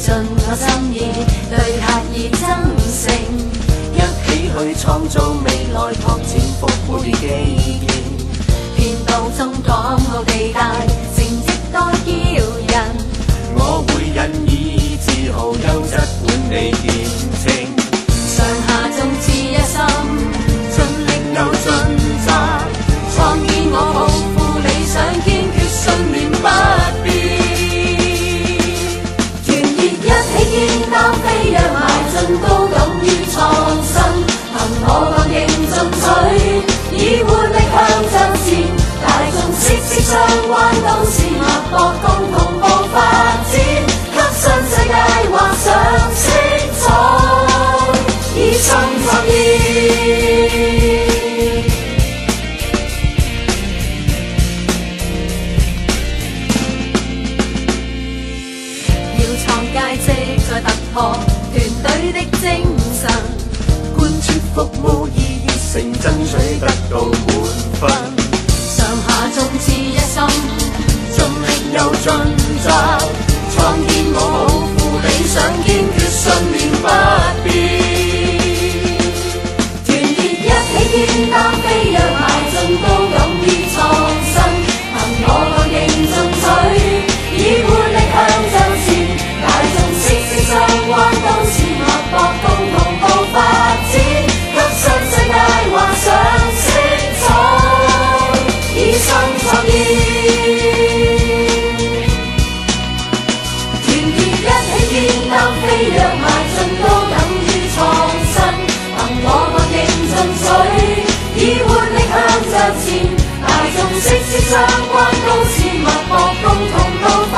盡我心意，對客意真誠，一起去創造未來，拓展復活記憶。遍道中港澳地帶，成績多驕人。我會引以自豪，優質本地見證。上下眾志一心，盡力又盡責，創建我抱負理想，堅決信念不變。團結一起肩擔飛躍，邁進高敢於創新，憑我剛勁進取，以活力向着前。大眾息息相關，都市脈搏共同步發展，給新世界畫上色彩，以心作意。要創佳績再突破，團隊的精神，貫徹服務以熱誠爭取得到滿分。上下眾志一心，盡力又盡責，創建我抱負理想，堅決信念不變。團結一起肩擔飛躍，邁進高敢於創新，憑我剛勁進取，以活力向着前。大眾息息相關，都市脈搏共同步發展，給新世界畫上色彩，以心作意。團結一起肩擔飛躍，邁進高敢於創新，憑我剛勁進取，以活力向着前。大眾息息相關，都市脈搏共同步發